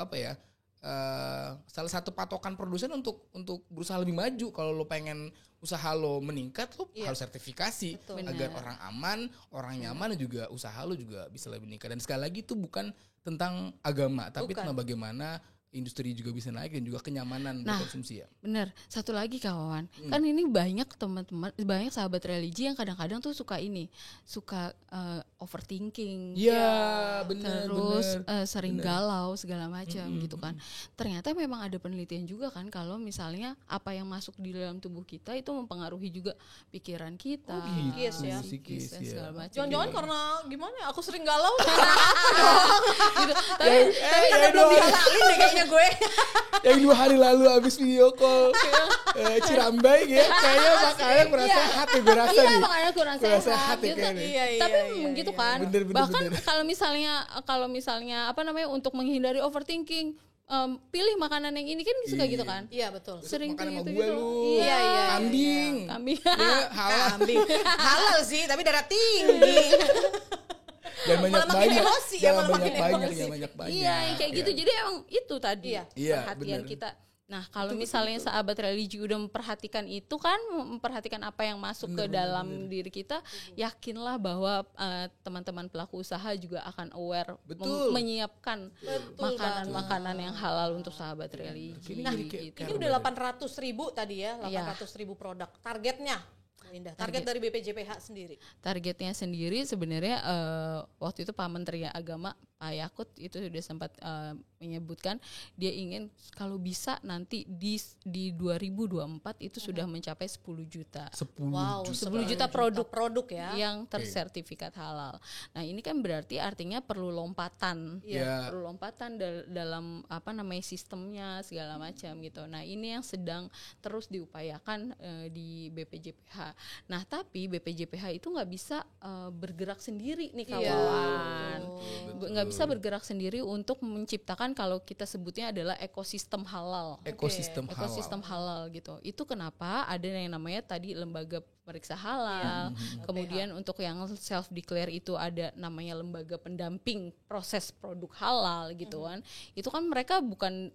salah satu patokan produsen untuk berusaha lebih maju. Kalau lo pengen usaha lo meningkat, lo harus sertifikasi. Betul. Agar orang aman, orang nyaman, dan juga usaha lo juga bisa lebih meningkat. Dan sekali lagi itu bukan tentang agama, tapi tentang bagaimana industri juga bisa naik dan juga kenyamanan berkonsumsi ya. Bener. Satu lagi kawan, kan ini banyak teman-teman, banyak sahabat religi yang kadang-kadang tuh suka overthinking. Iya, benar. Terus sering galau segala macam gitu kan. Ternyata memang ada penelitian juga kan kalau misalnya apa yang masuk di dalam tubuh kita itu mempengaruhi juga pikiran kita. Psikis dan segala macam. Jangan-jangan karena gimana ya? Aku sering galau. Gitu. Tapi ada belum dihalalin deh kayaknya gue. Yang 2 hari lalu abis video call Cirambai ya, kayaknya makanya merasa hati gue rasa nih. Iya, makanya kurang sehat gitu. Tapi gitu kan. Bahkan bener. kalau misalnya untuk menghindari overthinking, pilih makanan yang ini kan suka gitu kan. Iya betul. Makan Sering sama gitu. gue lu. Iya. Kambing. Ya, halal. Halal sih, tapi darah tinggi. Dan banyak emosi ya, malah makin banyak. Iya, kayak gitu. Jadi emang itu tadi perhatian bener. kita. Nah, kalau misalnya sahabat religi udah memperhatikan itu kan, memperhatikan apa yang masuk ke dalam diri kita, yakinlah bahwa teman-teman pelaku usaha juga akan aware menyiapkan makanan-makanan yang halal untuk sahabat religi. Nah, ini udah 800.000 tadi ya, 800.000 produk. Targetnya target dari BPJPH sendiri. Targetnya sendiri sebenarnya waktu itu Pak Menteri Agama Pak Yakut itu sudah sempat menyebutkan dia ingin kalau bisa nanti di 2024 itu sudah mencapai 10 juta. 10 juta produk ya yang tersertifikat halal. Nah, ini kan berarti artinya perlu lompatan. Perlu lompatan dalam sistemnya segala macam gitu. Nah, ini yang sedang terus diupayakan di BPJPH. Nah, tapi BPJPH itu nggak bisa bergerak sendiri nih kawan. Nggak bisa bergerak sendiri untuk menciptakan kalau kita sebutnya adalah ekosistem halal. Ekosistem halal gitu. Itu kenapa ada yang namanya tadi lembaga periksa halal. Kemudian untuk yang self declare itu ada namanya lembaga pendamping proses produk halal gitu kan. Itu kan mereka bukan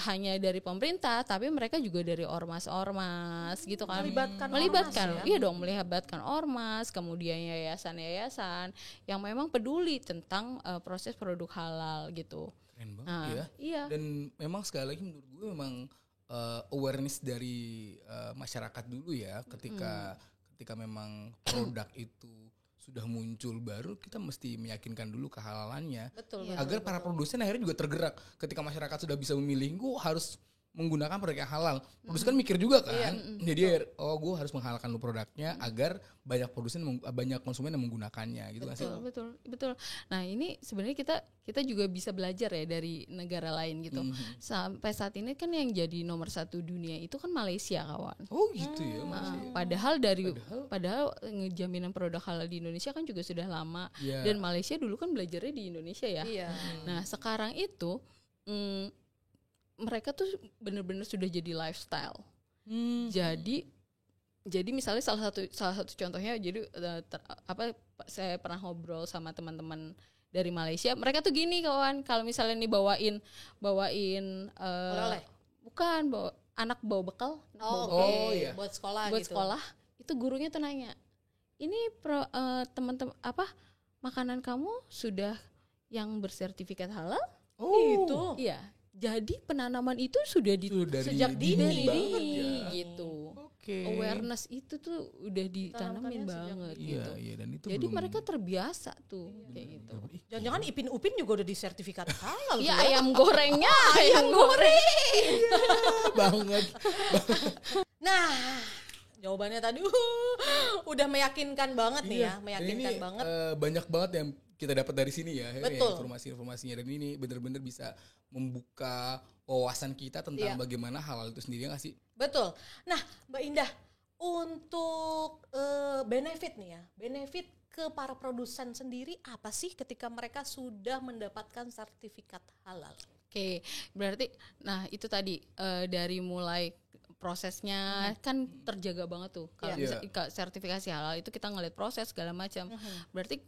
hanya dari pemerintah, tapi mereka juga dari ormas-ormas gitu kan. Melibatkan ormas, ya? Iya dong, melibatkan ormas, kemudian yayasan-yayasan yang memang peduli tentang proses produk halal gitu. Keren banget Iya. Dan memang sekali lagi menurut gue memang awareness dari masyarakat dulu ya, ketika memang produk itu sudah muncul, baru kita mesti meyakinkan dulu kehalalannya. Betul. Agar para produsen akhirnya juga tergerak ketika masyarakat sudah bisa memilih, gue harus menggunakan produk yang halal. Produsen kan mikir juga kan, jadi gue harus menghalalkan lu produknya agar banyak konsumen yang menggunakannya gitu kan sih. Betul. Nah ini sebenarnya kita juga bisa belajar ya dari negara lain gitu. Sampai saat ini kan yang jadi nomor 1 dunia itu kan Malaysia, kawan. Oh gitu ya. Padahal jaminan produk halal di Indonesia kan juga sudah lama, dan Malaysia dulu kan belajarnya di Indonesia ya. Nah sekarang itu mereka tuh benar-benar sudah jadi lifestyle. Jadi misalnya salah satu contohnya, jadi saya pernah ngobrol sama teman-teman dari Malaysia. Mereka tuh gini, kawan, kalau misalnya nih bawain oleh-oleh. Bukan, anak bawa bekal. Oke. Buat sekolah Buat gitu. sekolah, itu gurunya tuh nanya, ini teman-teman makanan kamu sudah yang bersertifikat halal? Itu. Iya. Jadi penanaman itu sudah sejak dini gitu. Awareness itu tuh udah ditanamin banget gitu. Iya, dan itu jadi mereka terbiasa tuh kayak gitu. Jangan-jangan Ipin Upin juga udah disertifikat halal. Iya, ayam gorengnya ayam goreng. banget. Nah, jawabannya tadi udah meyakinkan banget nih ya, meyakinkan banget. Banyak banget yang kita dapat dari sini ya, Betul. informasinya, dan ini benar-benar bisa membuka wawasan kita tentang bagaimana halal itu sendiri, nggak sih? Betul. Nah, Mbak Indah, untuk benefit nih ya, benefit ke para produsen sendiri apa sih ketika mereka sudah mendapatkan sertifikat halal? Oke, berarti nah itu tadi dari mulai prosesnya kan terjaga banget tuh. Kalau sertifikasi halal itu kita ngeliat proses segala macam. Berarti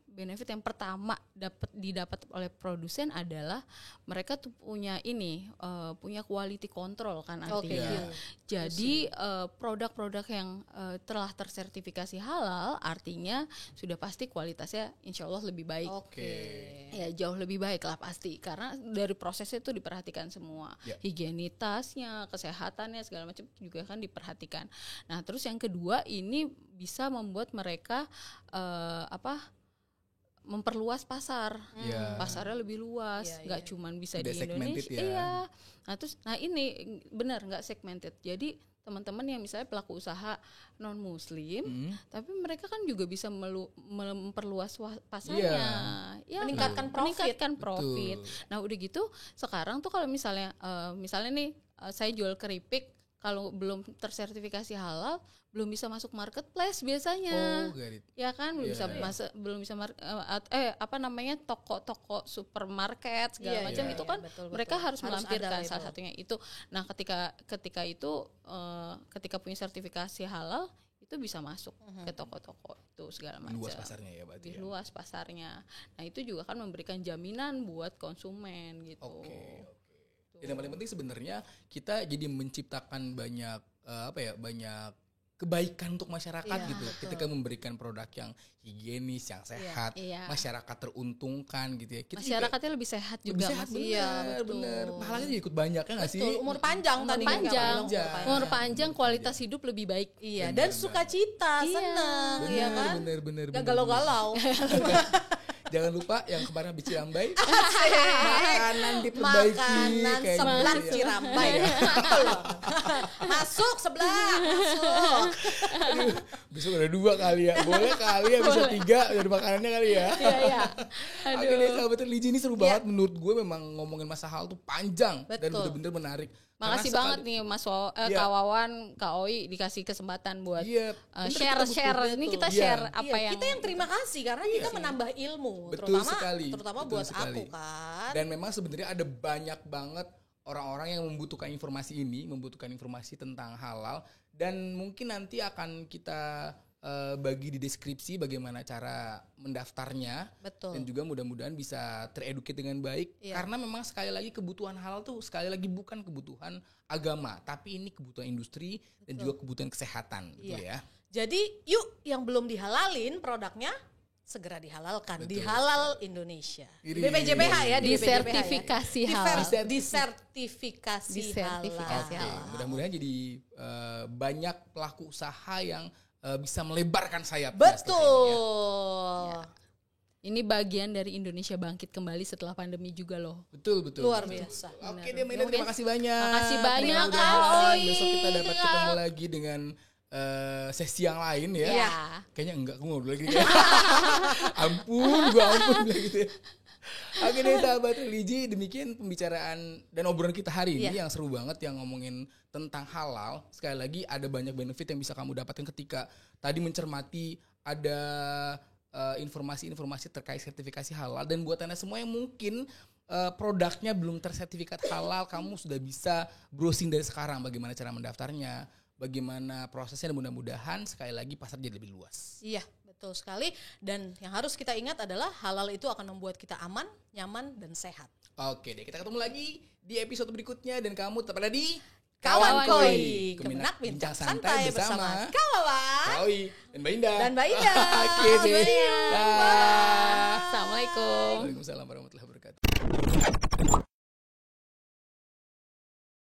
benefit yang pertama didapat oleh produsen adalah mereka tuh punya punya quality control kan artinya. Jadi produk-produk yang telah tersertifikasi halal artinya sudah pasti kualitasnya insya Allah lebih baik. Ya jauh lebih baik lah pasti, karena dari prosesnya itu diperhatikan semua, higienitasnya, kesehatannya segala macam juga kan diperhatikan. Nah terus yang kedua, ini bisa membuat mereka memperluas pasar, pasarnya lebih luas, nggak cuman bisa di Indonesia. Nah ini benar nggak segmented. Jadi teman-teman yang misalnya pelaku usaha non Muslim, tapi mereka kan juga bisa memperluas pasarnya, meningkatkan profit. Nah udah gitu sekarang tuh kalau misalnya nih saya jual keripik, kalau belum tersertifikasi halal belum bisa masuk marketplace biasanya. Ya kan belum bisa toko-toko supermarket segala macam itu kan betul. Mereka harus melampirkan salah satunya itu. Nah, ketika punya sertifikasi halal itu bisa masuk ke toko-toko itu segala macam. Luas pasarnya ya berarti. Luas pasarnya. Nah, itu juga kan memberikan jaminan buat konsumen gitu. Dan yang paling penting sebenarnya kita jadi menciptakan banyak banyak kebaikan untuk masyarakat gitu. Betul. Ketika memberikan produk yang higienis, yang sehat, masyarakat teruntungkan gitu ya. Masyarakatnya lebih sehat juga. Bener. Pahalanya juga ikut banyak ya nggak sih? Umur panjang tadi. Umur panjang, kualitas hidup lebih baik. Iya. Dan sukacita, senang, iya kan? Bener. Gak galau-galau. Jangan lupa yang kemarin habis Cirambai, makanan diperbaiki. Makanan sebelah Cirambai. Masuk sebelah, masuk. Aduh, besok ada 2 kali ya. Boleh kali ya, bisa 3 dari makanannya kali ya. Iya. Oke deh, sahabat Religi, ini seru banget. Menurut gue memang ngomongin masa hal tuh panjang. Dan bener-bener menarik. Makasih banget nih Mas Kak Wawan, Kak Oi dikasih kesempatan buat share. Ini kita share apa yang kita yang terima kasih karena kita menambah ilmu, terutama buat aku kan. Dan memang sebenarnya ada banyak banget orang-orang yang membutuhkan informasi tentang halal, dan mungkin nanti akan kita bagi di deskripsi bagaimana cara mendaftarnya. Betul. Dan juga mudah-mudahan bisa tereduket dengan baik. Karena memang sekali lagi kebutuhan halal tuh sekali lagi bukan kebutuhan agama, tapi ini kebutuhan industri. Betul. Dan juga kebutuhan kesehatan gitu ya. Jadi yuk yang belum dihalalin produknya segera dihalalkan di Halal Indonesia. Iri. BPJPH ya, di Disertifikasi halal. Disertifikasi Disertifikasi halal. halal. Mudah-mudahan jadi banyak pelaku usaha yang bisa melebarkan sayap. Betul. Ya. Ini bagian dari Indonesia bangkit kembali setelah pandemi juga loh. Betul. Luar biasa. Oke deh Maida, terima kasih banyak. Makasih banyak, Mudah-mudahan Kak. besok kita dapat ketemu lagi dengan sesi yang lain ya. Iya. Kayaknya enggak, aku ngobrol lagi. ampun bilang gitu ya. Oke deh sahabat religi, demikian pembicaraan dan obrolan kita hari ini yang seru banget, yang ngomongin tentang halal. Sekali lagi ada banyak benefit yang bisa kamu dapatkan ketika tadi mencermati ada informasi-informasi terkait sertifikasi halal. Dan buat Anda semua yang mungkin produknya belum tersertifikat halal, kamu sudah bisa browsing dari sekarang bagaimana cara mendaftarnya, bagaimana prosesnya, dan mudah-mudahan sekali lagi pasar jadi lebih luas. Iya, betul sekali. Dan yang harus kita ingat adalah halal itu akan membuat kita aman, nyaman, dan sehat. Oke deh, kita ketemu lagi di episode berikutnya dan kamu tetap ada di Kawan Koi, Kemenak Bincang Santai bersama Kawan Koi dan Mbak Indah. Oke, deh. Dah. Assalamualaikum. Waalaikumsalam warahmatullahi wabarakatuh.